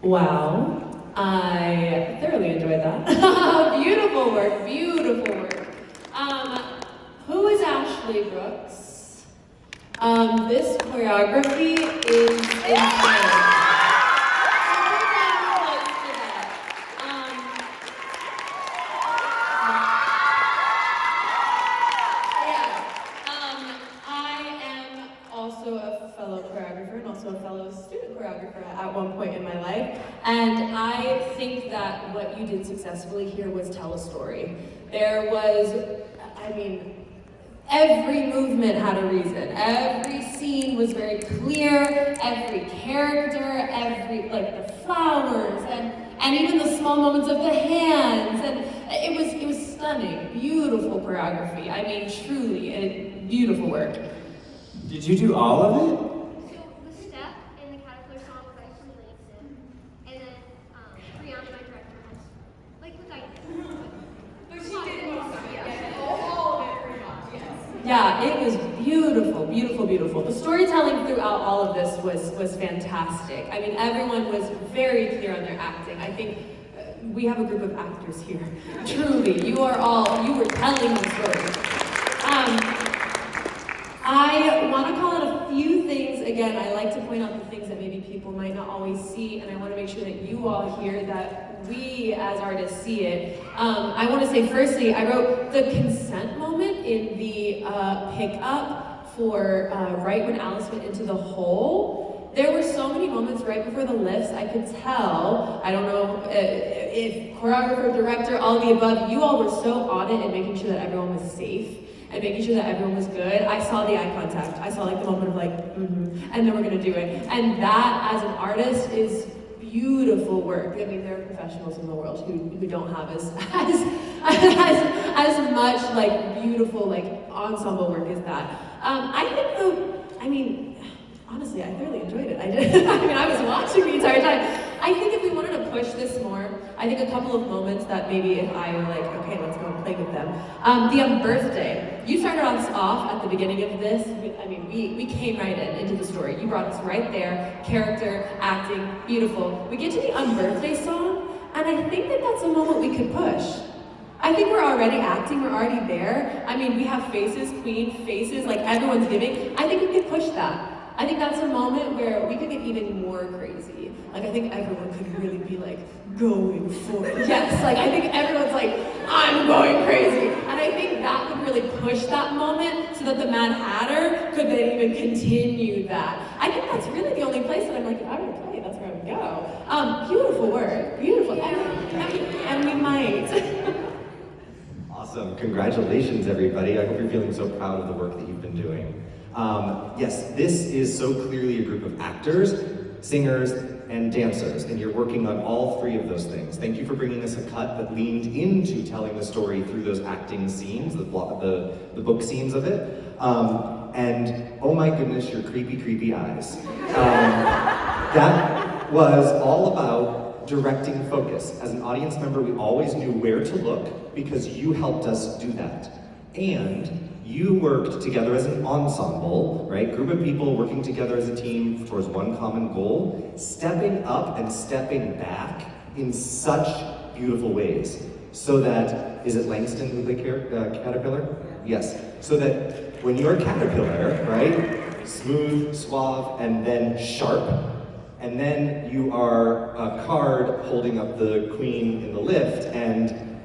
Wow, I thoroughly enjoyed that. Beautiful work, beautiful work. Who is Ashley Brooks? This choreography is insane. Also a fellow choreographer and also a fellow student choreographer at one point in my life. And I think that what you did successfully here was tell a story. There was, every movement had a reason. Every scene was very clear, every character, the flowers, and even the small moments of the hands. And it was stunning, beautiful choreography. I mean, truly, beautiful work. Did you do all of it? So the step in the Caterpillar song was actually Langston, and then Brianna, my director, was look, I did. But she did most of it, yes. All of it, pretty much, yes. Yeah, it was beautiful, beautiful, beautiful. The storytelling throughout all of this was fantastic. I mean, everyone was very clear on their acting. I think we have a group of actors here. Truly, you were telling the story. I want to call out a few things. Again, I like to point out the things that maybe people might not always see, and I want to make sure that you all hear that we as artists see it. I want to say firstly, I wrote the consent moment in the pickup for right when Alice went into the hole. There were so many moments right before the lifts, I could tell, I don't know if choreographer, director, all the above, you all were so on it in making sure that everyone was safe and making sure that everyone was good. I saw the eye contact. I saw the moment of and then we're gonna do it. And that, as an artist, is beautiful work. I mean, there are professionals in the world who don't have as much beautiful ensemble work as that. Honestly, I thoroughly enjoyed it. I did. I was watching the entire time. I think if we wanted to push this more, I think a couple of moments that maybe if I were okay, let's go and play with them. The birthday. You started us off at the beginning of this. We came right into the story. You brought us right there. Character, acting, beautiful. We get to the birthday song, and I think that that's a moment we could push. I think we're already acting, we're already there. We have faces, queen faces, everyone's giving. I think we could push that. I think that's a moment where we could get even more crazy. I think everyone could really be going for it. Yes, I think everyone's I'm going crazy. And I think that would really push that moment so that the Mad Hatter could then even continue that. I think that's really the only place that I'm if I were to play, that's where I would go. Beautiful work, beautiful. And we might. Awesome, congratulations everybody. I hope you're feeling so proud of the work that you've been doing. Yes, this is so clearly a group of actors, singers, and dancers, and you're working on all three of those things. Thank you for bringing us a cut that leaned into telling the story through those acting scenes, the book scenes of it. And oh my goodness, your creepy, creepy eyes. That was all about directing focus. As an audience member, we always knew where to look because you helped us do that. And you worked together as an ensemble, right? Group of people working together as a team towards one common goal, stepping up and stepping back in such beautiful ways. So that, is it Langston who played Caterpillar? Yes. So that when you're Caterpillar, right? Smooth, suave, and then sharp. And then you are a card holding up the queen in the lift, and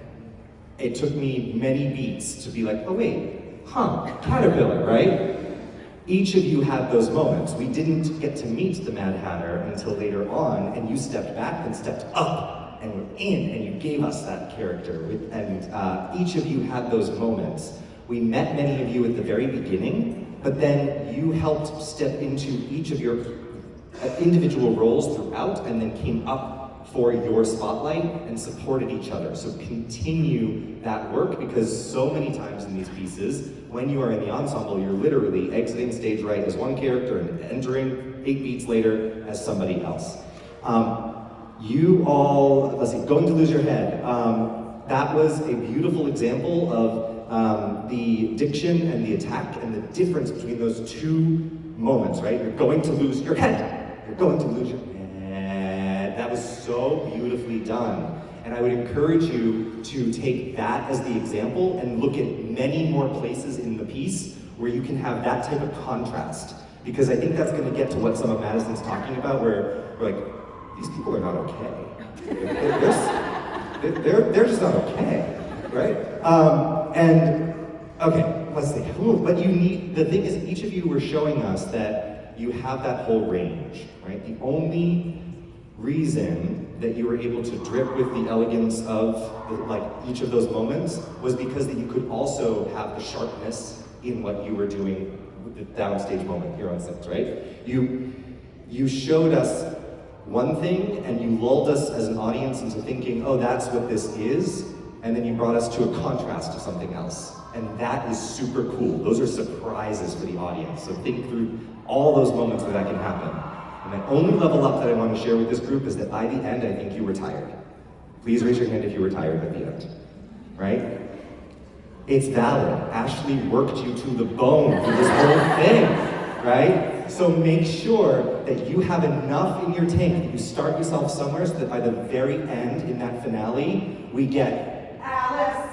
it took me many beats to be oh wait, Caterpillar, right? Each of you had those moments. We didn't get to meet the Mad Hatter until later on, and you stepped back and stepped up and were in, and you gave us that character. And each of you had those moments. We met many of you at the very beginning, but then you helped step into each of your individual roles throughout, and then came up for your spotlight and supported each other. So continue that work, because so many times in these pieces, when you are in the ensemble, you're literally exiting stage right as one character and entering 8 beats later as somebody else. You all, let's see, Going to Lose Your Head. That was a beautiful example of the diction and the attack and the difference between those two moments, right? You're going to lose your head. You're going to lose your head. That was is so beautifully done. And I would encourage you to take that as the example and look at many more places in the piece where you can have that type of contrast. Because I think that's going to get to what some of Madison's talking about, where we're like, these people are not okay. They're just not okay, right? Okay, let's see. But the thing is, each of you were showing us that you have that whole range, right? The only reason that you were able to drip with the elegance of each of those moments was because that you could also have the sharpness in what you were doing with the downstage moment here on stage, right? You showed us one thing and you lulled us as an audience into thinking, oh, that's what this is, and then you brought us to a contrast to something else. And that is super cool. Those are surprises for the audience. So think through all those moments where that can happen. And the only level up that I want to share with this group is that by the end, I think you were tired. Please raise your hand if you were tired at the end, right? It's valid. Ashley worked you to the bone for this whole thing, right? So make sure that you have enough in your tank, that you start yourself somewhere so that by the very end, in that finale, we get Alice.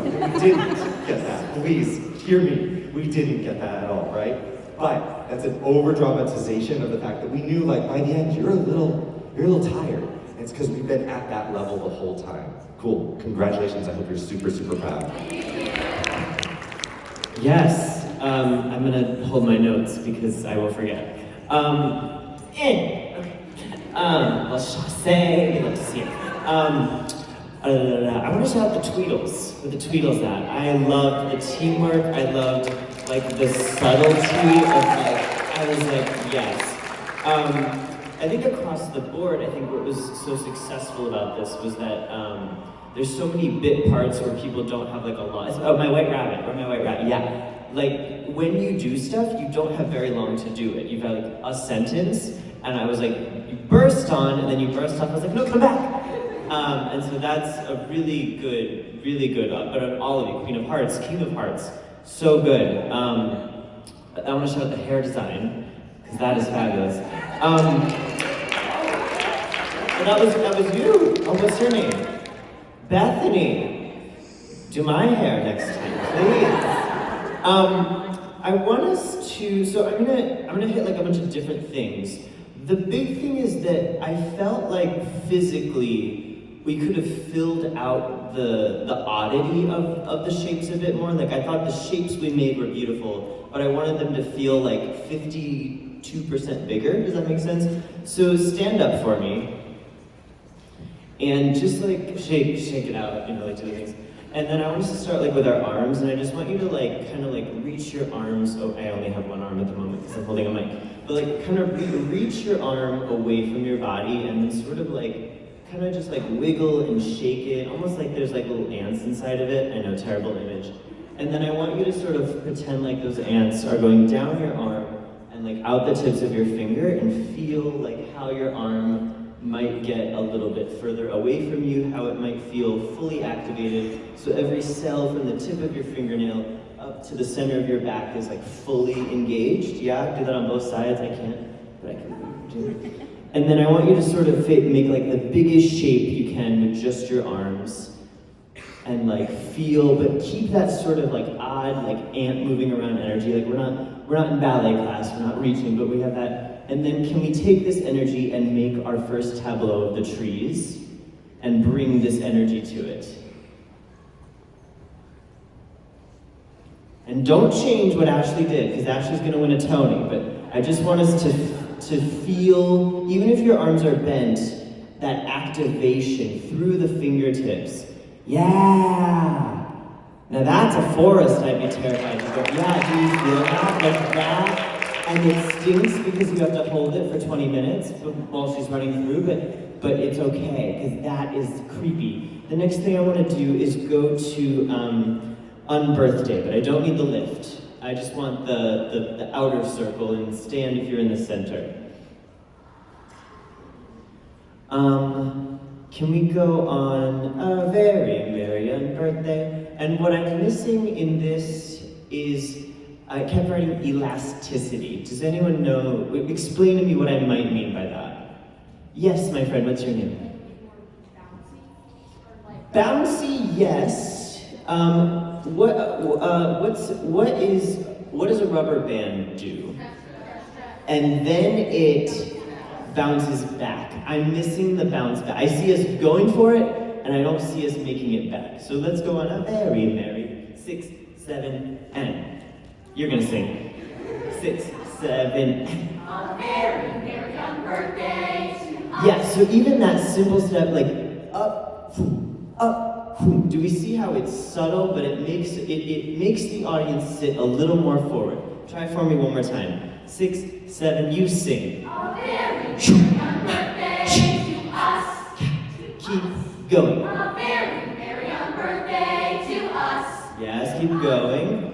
We didn't get that. Please, hear me. We didn't get that at all, right? But that's an over-dramatization of the fact that we knew, by the end, you're a little tired. And it's because we've been at that level the whole time. Cool. Congratulations. I hope you're super, super proud. Yes. I'm gonna hold my notes because I will forget. Let's just say, let's see. I want to shout out the Tweedles. Where the Tweedles at? I loved the teamwork. I loved the subtlety of I was like, yes. I think across the board, I think what was so successful about this was that there's so many bit parts where people don't have a lot. Oh, my white rabbit, yeah. When you do stuff, you don't have very long to do it. You've got a sentence, and I was like, you burst on, and then you burst off. I was like, no, come back. And so that's a really good, but on all of you, Queen of Hearts, King of Hearts, so good. I want to shout out the hair design, because that is fabulous. That was you. Oh, what's your name? Bethany. Do my hair next time, please. I want us to, so I'm gonna hit a bunch of different things. The big thing is that I felt like physically we could have filled out the oddity of the shapes a bit more. I thought the shapes we made were beautiful, but I wanted them to feel 52% bigger. Does that make sense? So stand up for me. And just shake it out, do the things. And then I want us to start with our arms, and I just want you to kind of reach your arms. Oh, I only have one arm at the moment because I'm holding a mic. But kind of reach your arm away from your body, and then sort of kind of just wiggle and shake it, almost like there's little ants inside of it. I know, terrible image. And then I want you to sort of pretend those ants are going down your arm and out the tips of your finger, and feel how your arm might get a little bit further away from you, how it might feel fully activated. So every cell from the tip of your fingernail up to the center of your back is fully engaged. Yeah, do that on both sides. I can't, but I can do it. And then I want you to sort of make the biggest shape you can with just your arms. And feel, but keep that sort of odd, ant moving around energy. We're not in ballet class, we're not reaching, but we have that. And then can we take this energy and make our first tableau of the trees and bring this energy to it? And don't change what Ashley did, because Ashley's gonna win a Tony, but I just want us to feel, even if your arms are bent, that activation through the fingertips. Yeah! Now that's a forest I'd be terrified to go. Yeah, do you feel that? That? And it stinks because you have to hold it for 20 minutes while she's running through, but it's okay, because that is creepy. The next thing I want to do is go to Unbirthday, but I don't need the lift. I just want the outer circle, and stand if you're in the center. Can we go on a very, very unbirthday? And what I'm missing in this is, I kept writing elasticity. Does anyone know, explain to me what I might mean by that. Yes, my friend, what's your name? Bouncy, yes. What does a rubber band do? And then it bounces back. I'm missing the bounce back. I see us going for it, and I don't see us making it back. So let's go on a very merry 6, 7, and you're gonna sing 6, 7. A very, very young birthday to us. Yeah. So even that simple step, like up, up. Do we see how it's subtle, but it makes the audience sit a little more forward? Try for me one more time. 6, 7. You sing. A very, very young birthday to us. Keep going. A very, very young birthday to us. Yes, keep going.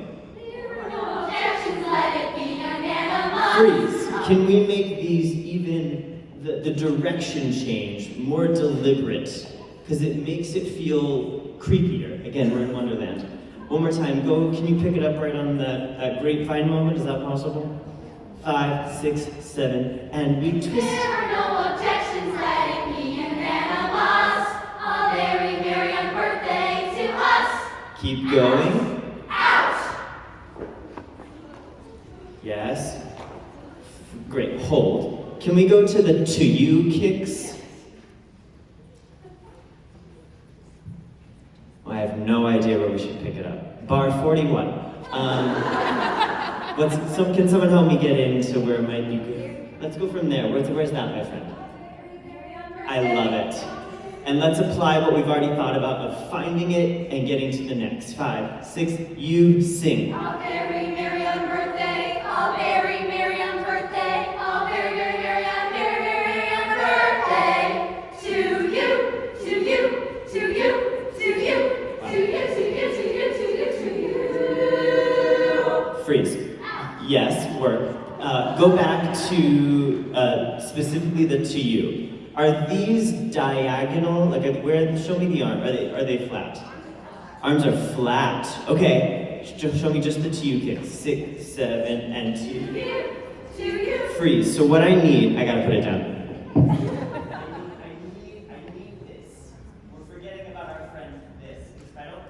No objections, let it be unanimous. Freeze. Can we make these even, the direction change more deliberate? Because it makes it feel creepier. Again, we're in Wonderland. One more time, go, can you pick it up right on that grapevine moment? Is that possible? 5, 6, 7, and we twist. There are no objections, let it be unanimous. A very, very young birthday to us. Keep going. Out! Yes. Great, hold. Can we go to the to you kicks? I have no idea where we should pick it up. Bar 41. Can someone help me get into where it might be good? Let's go from there. Where's that, my friend? I love it. And let's apply what we've already thought about of finding it and getting to the next. 5, 6, you sing. A very merry young birthday, a very merry young birthday, a very, very, very young, very, very, very young birthday to you, to you, to you, to you, to you, to you, to you, to you, to you. Freeze. Yes, work. Go back to specifically the to you. Are these diagonal? Like, show me the arm. Are they flat? Arms are flat. Okay. Show me just the to you kick. 6, 7, and 2. To you. Freeze. So what I need, I gotta put it down. I need this. We're forgetting about our friend this. If I don't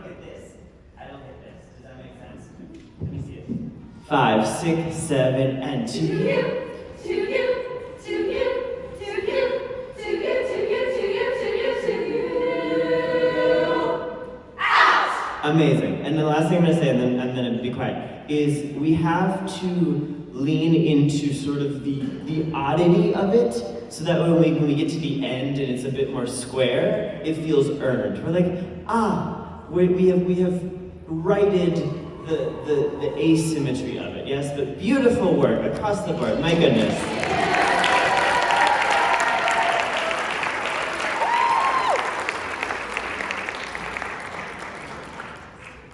get this, I don't get this. Does that make sense? Let me see it. 5, 6, 7, and 2. To you, to you, to you, to you, to you, to you, to you, to you, to you. Out! Amazing. And the last thing I'm gonna say, and then I'm gonna be quiet, is we have to lean into sort of the oddity of it, so that way when we get to the end and it's a bit more square, it feels earned. We're like, we have righted the asymmetry of it. Yes, but beautiful work across the board. My goodness.